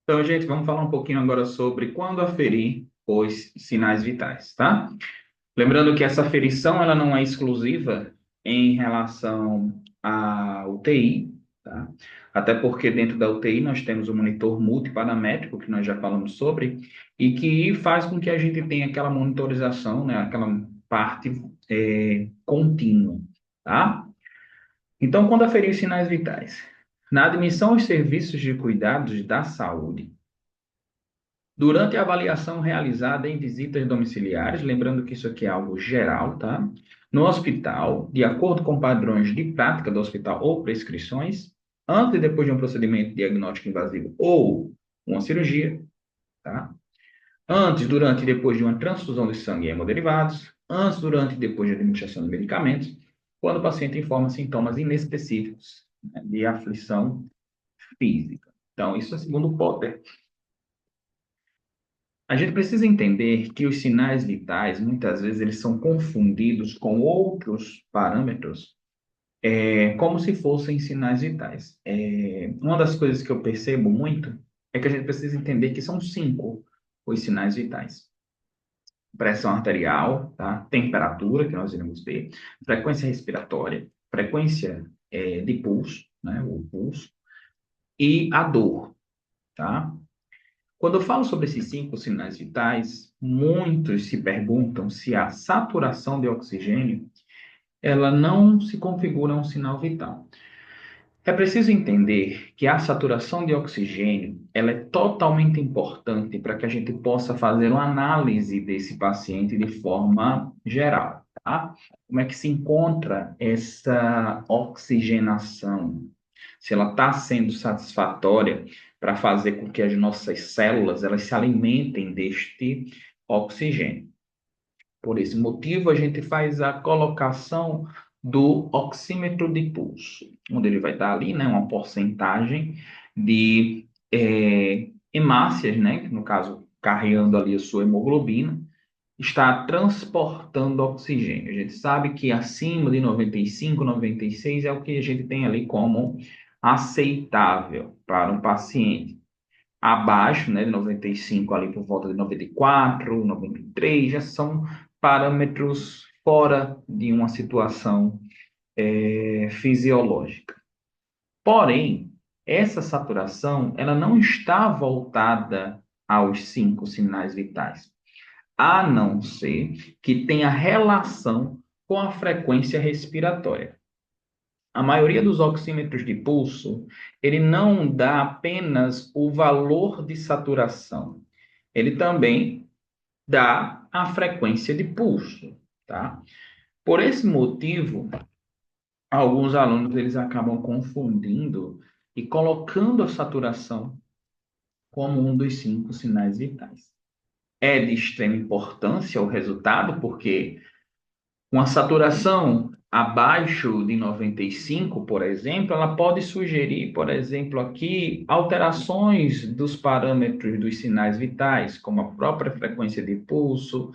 Então, gente, vamos falar um pouquinho agora sobre quando aferir os sinais vitais, tá? Lembrando que essa aferição ela não é exclusiva em relação à UTI, tá? Até porque dentro da UTI nós temos o monitor multiparamétrico, que nós já falamos sobre, e que faz com que a gente tenha aquela monitorização, né? Aquela parte contínua, tá? Então, quando aferir sinais vitais? Na admissão aos serviços de cuidados da saúde, durante a avaliação realizada em visitas domiciliares, lembrando que isso aqui é algo geral, tá? No hospital, de acordo com padrões de prática do hospital ou prescrições, antes e depois de um procedimento diagnóstico invasivo ou uma cirurgia, tá? Antes, durante e depois de uma transfusão de sangue e hemoderivados, antes, durante e depois de administração de medicamentos, quando o paciente informa sintomas inespecíficos, né, de aflição física. Então, isso é segundo o Potter. A gente precisa entender que os sinais vitais, muitas vezes, eles são confundidos com outros parâmetros, como se fossem sinais vitais. Uma das coisas que eu percebo muito é que a gente precisa entender que são cinco os sinais vitais. Pressão arterial, tá? Temperatura, que nós iremos ver, frequência respiratória, frequência, de pulso, né? O pulso, e a dor, tá? Quando eu falo sobre esses cinco sinais vitais, muitos se perguntam se a saturação de oxigênio ela não se configura um sinal vital. É preciso entender que a saturação de oxigênio ela é totalmente importante para que a gente possa fazer uma análise desse paciente de forma geral, tá? Como é que se encontra essa oxigenação? Se ela está sendo satisfatória para fazer com que as nossas células elas se alimentem deste oxigênio. Por esse motivo, a gente faz a colocação do oxímetro de pulso, onde ele vai dar ali, né, uma porcentagem de hemácias, né, que no caso, carregando ali a sua hemoglobina, está transportando oxigênio. A gente sabe que acima de 95, 96 é o que a gente tem ali como aceitável para um paciente. Abaixo, né, de 95 ali por volta de 94, 93, já são parâmetros fora de uma situação fisiológica. Porém, essa saturação, ela não está voltada aos cinco sinais vitais, a não ser que tenha relação com a frequência respiratória. A maioria dos oxímetros de pulso, ele não dá apenas o valor de saturação, ele também dá a frequência de pulso, tá? Por esse motivo, alguns alunos eles acabam confundindo e colocando a saturação como um dos cinco sinais vitais. É de extrema importância o resultado, porque uma saturação abaixo de 95, por exemplo, ela pode sugerir, por exemplo, aqui alterações dos parâmetros dos sinais vitais, como a própria frequência de pulso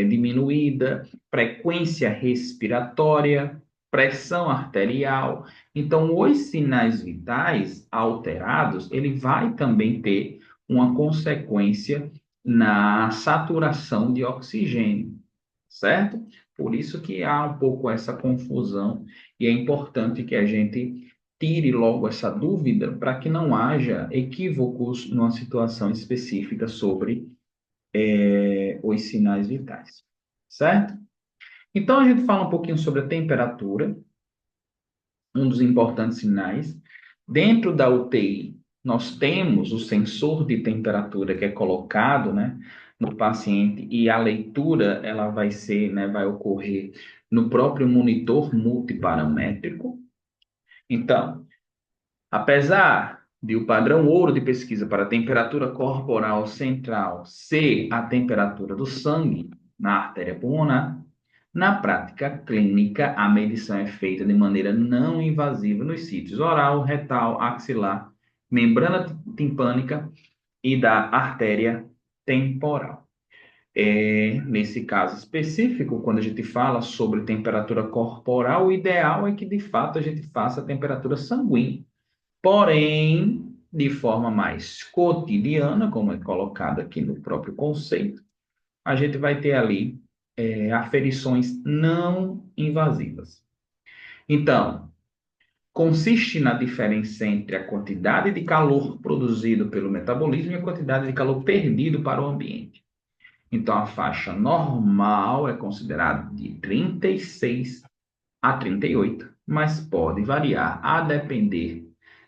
diminuída, frequência respiratória, pressão arterial. Então, os sinais vitais alterados, ele vai também ter uma consequência na saturação de oxigênio, certo? Por isso que há um pouco essa confusão e é importante que a gente tire logo essa dúvida para que não haja equívocos numa situação específica sobre os sinais vitais, certo? Então a gente fala um pouquinho sobre a temperatura, um dos importantes sinais. Dentro da UTI, nós temos o sensor de temperatura que é colocado, né, no paciente e a leitura ela vai ser, né, vai ocorrer no próprio monitor multiparamétrico. Então, apesar de o padrão ouro de pesquisa para a temperatura corporal central ser a temperatura do sangue na artéria pulmonar, na prática clínica, a medição é feita de maneira não invasiva nos sítios oral, retal, axilar, membrana timpânica e da artéria temporal. Nesse caso específico, quando a gente fala sobre temperatura corporal, o ideal é que de fato a gente faça a temperatura sanguínea. Porém, de forma mais cotidiana, como é colocado aqui no próprio conceito, a gente vai ter ali aferições não invasivas. Então, consiste na diferença entre a quantidade de calor produzido pelo metabolismo e a quantidade de calor perdido para o ambiente. Então, a faixa normal é considerada de 36 a 38, mas pode variar a depender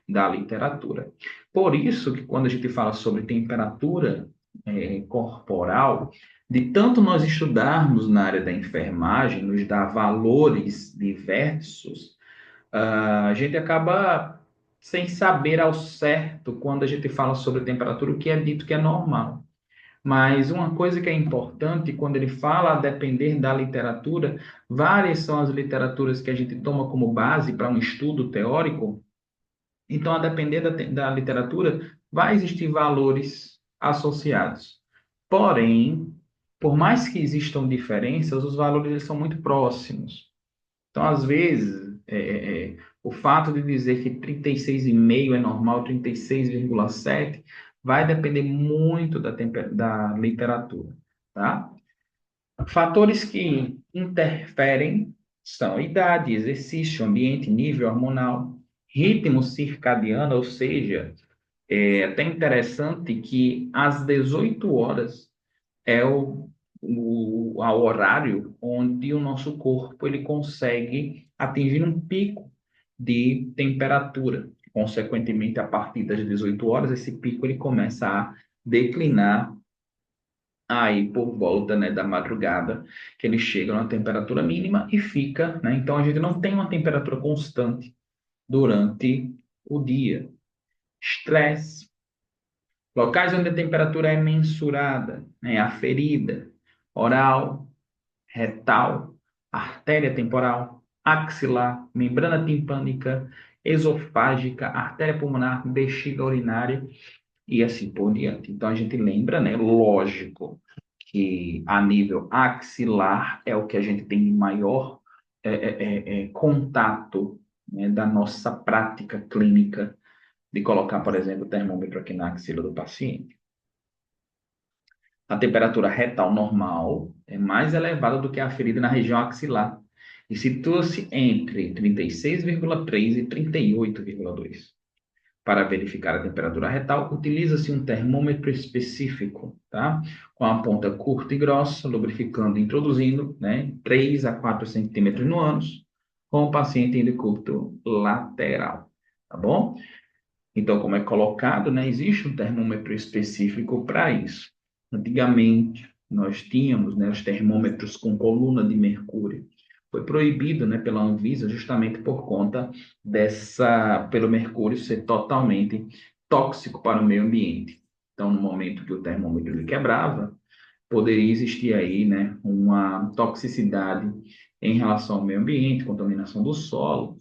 da literatura. Por isso que quando a gente fala sobre temperatura corporal, de tanto nós estudarmos na área da enfermagem, nos dá valores diversos, a gente acaba sem saber ao certo, quando a gente fala sobre temperatura, o que é dito que é normal. Mas uma coisa que é importante, quando ele fala a depender da literatura, várias são as literaturas que a gente toma como base para um estudo teórico. Então, a depender da literatura, vai existir valores associados. Porém, por mais que existam diferenças, os valores eles são muito próximos. Então, às vezes, o fato de dizer que 36,5 é normal, 36,7 vai depender muito da literatura, tá? Fatores que interferem são idade, exercício, ambiente, nível hormonal, ritmo circadiano, ou seja, é até interessante que às 18 horas é o horário onde o nosso corpo ele consegue atingir um pico de temperatura. Consequentemente, a partir das 18 horas, esse pico ele começa a declinar aí por volta, né, da madrugada, que ele chega na temperatura mínima e fica, né? Então, a gente não tem uma temperatura constante durante o dia. Estresse, locais onde a temperatura é mensurada, né, aferida, oral, retal, artéria temporal, axilar, membrana timpânica, esofágica, artéria pulmonar, bexiga urinária e assim por diante. Então a gente lembra, né? Lógico que a nível axilar é o que a gente tem maior contato, né, da nossa prática clínica de colocar, por exemplo, o termômetro aqui na axila do paciente. A temperatura retal normal é mais elevada do que a ferida na região axilar e situa-se entre 36,3 e 38,2. Para verificar a temperatura retal, utiliza-se um termômetro específico, tá? Com a ponta curta e grossa, lubrificando e introduzindo, né, 3 a 4 centímetros no ânus, com o paciente em decúbito lateral, tá bom? Então, como é colocado, né, existe um termômetro específico para isso. Antigamente, nós tínhamos, né, os termômetros com coluna de mercúrio. Foi proibido, né, pela Anvisa justamente por conta pelo mercúrio ser totalmente tóxico para o meio ambiente. Então, no momento que o termômetro ele quebrava, poderia existir aí, né, uma toxicidade em relação ao meio ambiente, contaminação do solo,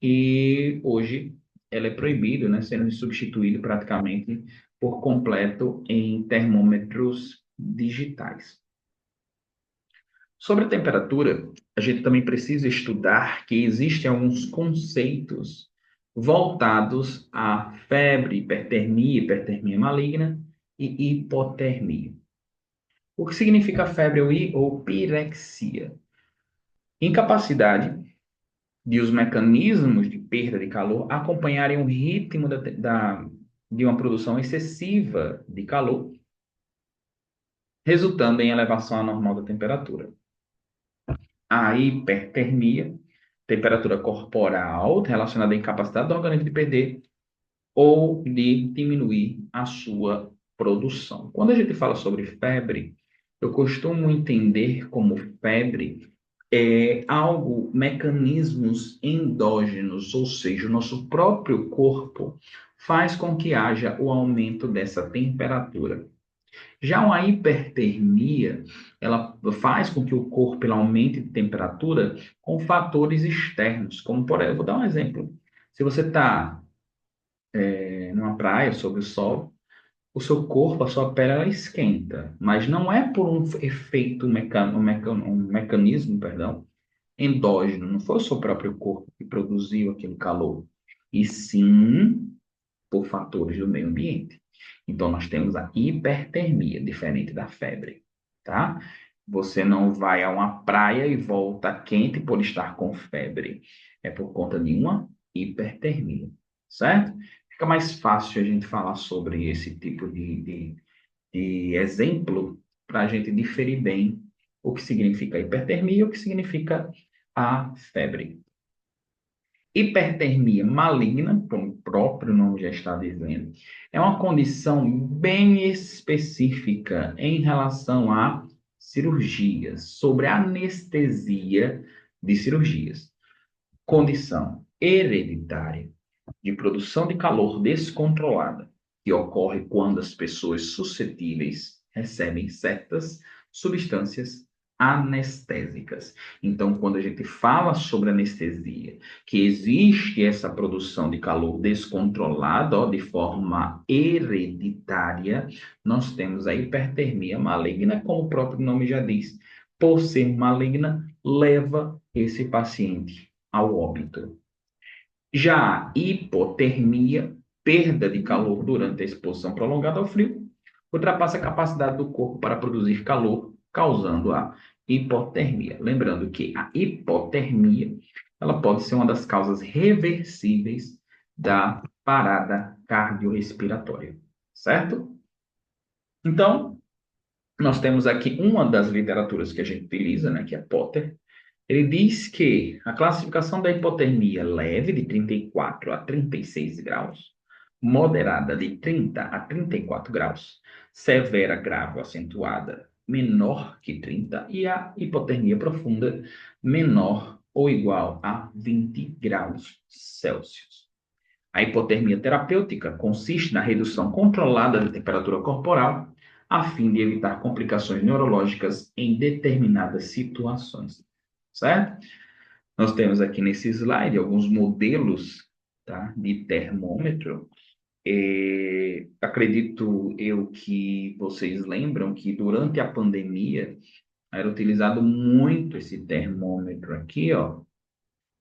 e hoje ela é proibida, né, sendo substituída praticamente por completo em termômetros digitais. Sobre a temperatura, a gente também precisa estudar que existem alguns conceitos voltados à febre, hipertermia maligna e hipotermia. O que significa febre ou pirexia? Incapacidade de os mecanismos de perda de calor acompanharem o ritmo de uma produção excessiva de calor, resultando em elevação anormal da temperatura. A hipertermia, temperatura corporal relacionada à incapacidade do organismo de perder ou de diminuir a sua produção. Quando a gente fala sobre febre, eu costumo entender como febre algo, mecanismos endógenos, ou seja, o nosso próprio corpo faz com que haja o aumento dessa temperatura. Já uma hipertermia, ela faz com que o corpo ele aumente de temperatura com fatores externos, como por exemplo, vou dar um exemplo. Se você está numa praia, sob o sol, o seu corpo, a sua pele, ela esquenta, mas não é por um efeito, um mecanismo, perdão, endógeno, não foi o seu próprio corpo que produziu aquele calor, e sim por fatores do meio ambiente. Então, nós temos a hipertermia, diferente da febre, tá? Você não vai a uma praia e volta quente por estar com febre. É por conta de uma hipertermia, certo? Fica mais fácil a gente falar sobre esse tipo de exemplo para a gente diferir bem o que significa hipertermia e o que significa a febre. Hipertermia maligna, como o próprio nome já está dizendo, é uma condição bem específica em relação a cirurgias, sobre anestesia de cirurgias. Condição hereditária de produção de calor descontrolada, que ocorre quando as pessoas suscetíveis recebem certas substâncias anestésicas. Então, quando a gente fala sobre anestesia, que existe essa produção de calor descontrolada, ó, de forma hereditária, nós temos a hipertermia maligna, como o próprio nome já diz. Por ser maligna, leva esse paciente ao óbito. Já a hipotermia, perda de calor durante a exposição prolongada ao frio, ultrapassa a capacidade do corpo para produzir calor, causando a hipotermia. Lembrando que a hipotermia, ela pode ser uma das causas reversíveis da parada cardiorrespiratória, certo? Então, nós temos aqui uma das literaturas que a gente utiliza, né, que é Potter. Ele diz que a classificação da hipotermia leve, de 34 a 36 graus, moderada, de 30 a 34 graus, severa, grave ou acentuada, menor que 30, e a hipotermia profunda, menor ou igual a 20 graus Celsius. A hipotermia terapêutica consiste na redução controlada da temperatura corporal, a fim de evitar complicações neurológicas em determinadas situações, certo? Nós temos aqui nesse slide alguns modelos, tá, de termômetro. Acredito eu que vocês lembram que durante a pandemia era utilizado muito esse termômetro aqui, ó.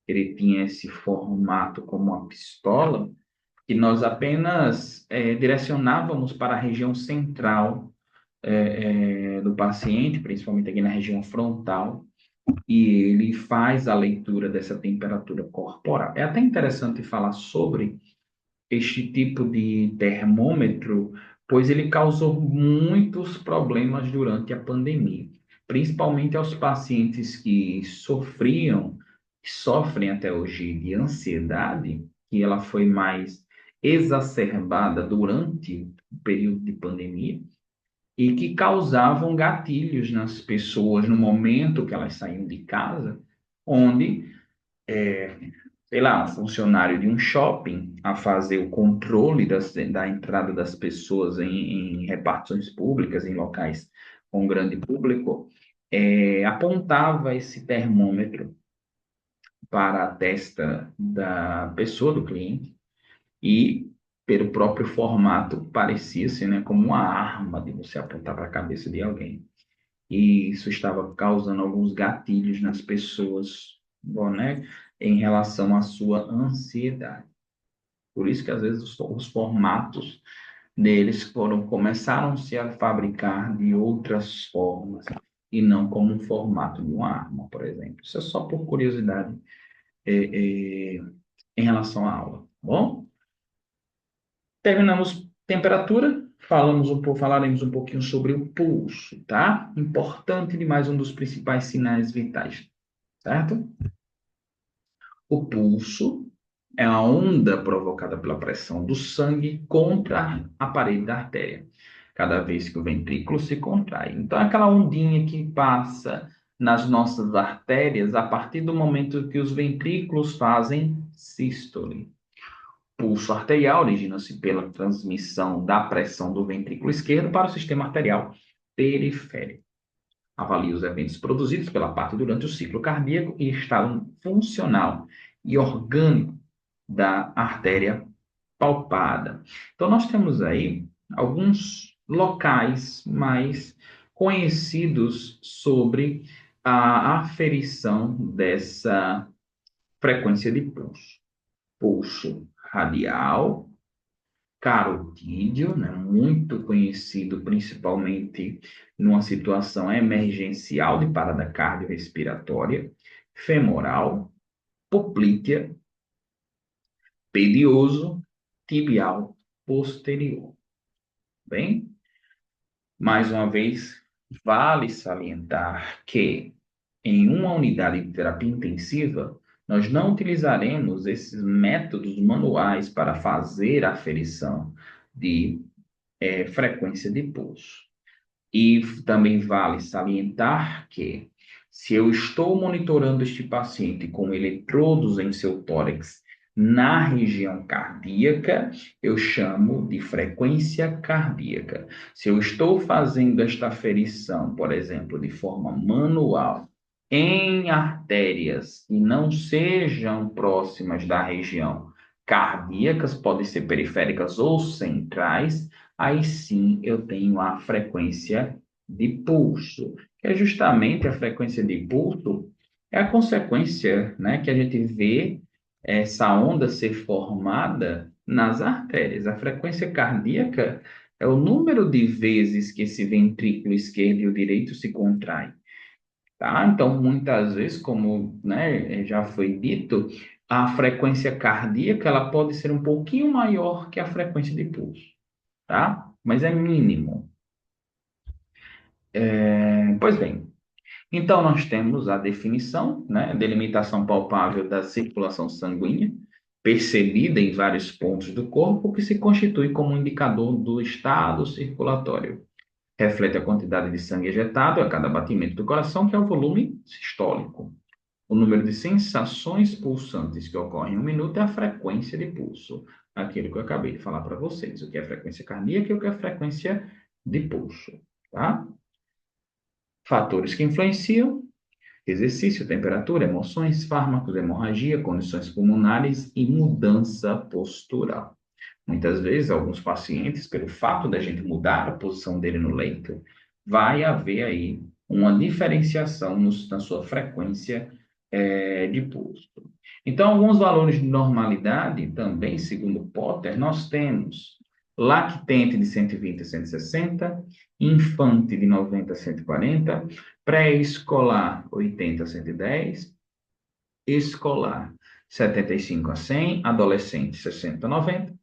Ele tinha esse formato como uma pistola, que nós apenas direcionávamos para a região central do paciente, principalmente aqui na região frontal, e ele faz a leitura dessa temperatura corporal. É até interessante falar sobre este tipo de termômetro, pois ele causou muitos problemas durante a pandemia, principalmente aos pacientes que sofriam, que sofrem até hoje de ansiedade, que ela foi mais exacerbada durante o período de pandemia e que causavam gatilhos nas pessoas no momento que elas saíam de casa, onde, sei lá, um funcionário de um shopping a fazer o controle da entrada das pessoas em repartições públicas, em locais com grande público, apontava esse termômetro para a testa da pessoa, do cliente, e pelo próprio formato parecia-se, né, como uma arma de você apontar para a cabeça de alguém. E isso estava causando alguns gatilhos nas pessoas, bom, né, em relação à sua ansiedade. Por isso que às vezes os formatos deles começaram-se a fabricar de outras formas e não como um formato de uma arma, por exemplo. Isso é só por curiosidade em relação à aula, tá bom? Terminamos temperatura, falaremos um pouquinho sobre o pulso, tá? Importante demais, um dos principais sinais vitais, certo? O pulso é a onda provocada pela pressão do sangue contra a parede da artéria, cada vez que o ventrículo se contrai. Então, é aquela ondinha que passa nas nossas artérias a partir do momento que os ventrículos fazem sístole. Pulso arterial origina-se pela transmissão da pressão do ventrículo esquerdo para o sistema arterial periférico. Avalia os eventos produzidos pela parte durante o ciclo cardíaco e estado funcional e orgânico da artéria palpada. Então, nós temos aí alguns locais mais conhecidos sobre a aferição dessa frequência de pulso. Pulso radial, carotídeo, né, muito conhecido principalmente numa situação emergencial de parada cardiorrespiratória, femoral, poplítea, pedioso, tibial, posterior. Bem, mais uma vez, vale salientar que em uma unidade de terapia intensiva, nós não utilizaremos esses métodos manuais para fazer a aferição de frequência de pulso. E também vale salientar que, se eu estou monitorando este paciente com eletrodos em seu tórax na região cardíaca, eu chamo de frequência cardíaca. Se eu estou fazendo esta aferição, por exemplo, de forma manual, em artérias que não sejam próximas da região cardíacas, podem ser periféricas ou centrais, aí sim eu tenho a frequência de pulso, que é justamente a frequência de pulso, é a consequência, né, que a gente vê essa onda ser formada nas artérias. A frequência cardíaca é o número de vezes que esse ventrículo esquerdo e o direito se contraem, tá? Então, muitas vezes, como, né, já foi dito, a frequência cardíaca ela pode ser um pouquinho maior que a frequência de pulso, tá? Mas é mínimo. Pois bem, então nós temos a definição, né, delimitação palpável da circulação sanguínea, percebida em vários pontos do corpo, que se constitui como um indicador do estado circulatório. Reflete a quantidade de sangue ejetado a cada batimento do coração, que é o volume sistólico. O número de sensações pulsantes que ocorrem em um minuto é a frequência de pulso. Aquilo que eu acabei de falar para vocês, o que é frequência cardíaca e o que é frequência de pulso, tá? Fatores que influenciam: exercício, temperatura, emoções, fármacos, hemorragia, condições pulmonares e mudança postural. Muitas vezes, alguns pacientes, pelo fato da gente mudar a posição dele no leito, vai haver aí uma diferenciação na sua frequência de pulso. Então, alguns valores de normalidade, também, segundo Potter, nós temos lactente de 120 a 160, infante de 90 a 140, pré-escolar 80 a 110, escolar 75 a 100, adolescente 60 a 90,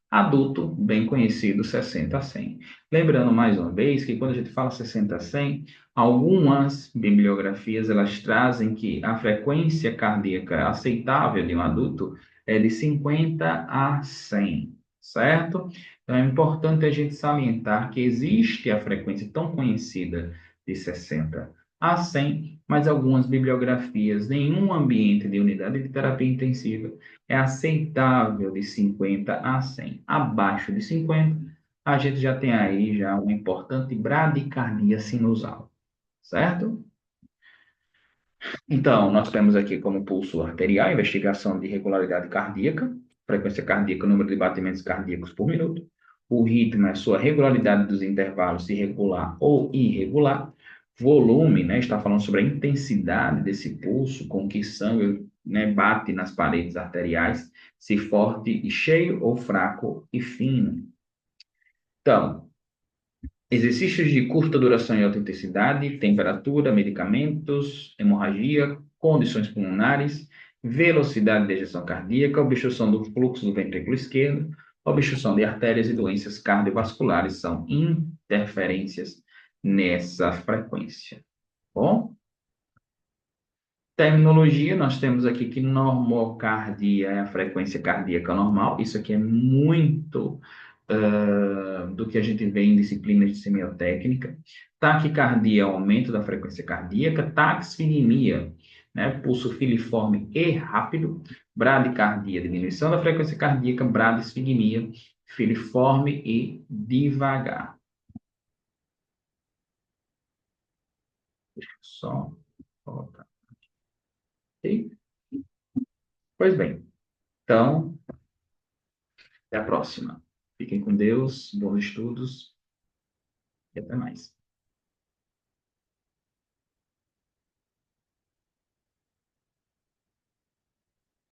adulto, bem conhecido, 60 a 100. Lembrando mais uma vez que quando a gente fala 60 a 100, algumas bibliografias elas trazem que a frequência cardíaca aceitável de um adulto é de 50 a 100, certo? Então é importante a gente salientar que existe a frequência tão conhecida de 60 a 100, mas algumas bibliografias, nenhum ambiente de unidade de terapia intensiva é aceitável de 50 a 100. Abaixo de 50, a gente já tem aí já uma importante bradicardia sinusal, certo? Então, nós temos aqui como pulso arterial, investigação de regularidade cardíaca, frequência cardíaca, número de batimentos cardíacos por minuto. O ritmo é a sua regularidade dos intervalos, se regular ou irregular. Volume, né, está falando sobre a intensidade desse pulso, com que sangue, né, bate nas paredes arteriais, se forte e cheio ou fraco e fino. Então, exercícios de curta duração e alta intensidade, temperatura, medicamentos, hemorragia, condições pulmonares, velocidade de ejeção cardíaca, obstrução do fluxo do ventrículo esquerdo, obstrução de artérias e doenças cardiovasculares são interferências nessa frequência. Bom, terminologia, nós temos aqui que normocardia é a frequência cardíaca normal. Isso aqui é muito do que a gente vê em disciplinas de semiotécnica. Taquicardia é o aumento da frequência cardíaca. Taxfinemia, né, pulso filiforme e rápido. Bradicardia, diminuição da frequência cardíaca. Bradisfigmia, filiforme e devagar. Deixa eu só colocar aqui. Pois bem, então, até a próxima. Fiquem com Deus, bons estudos e até mais.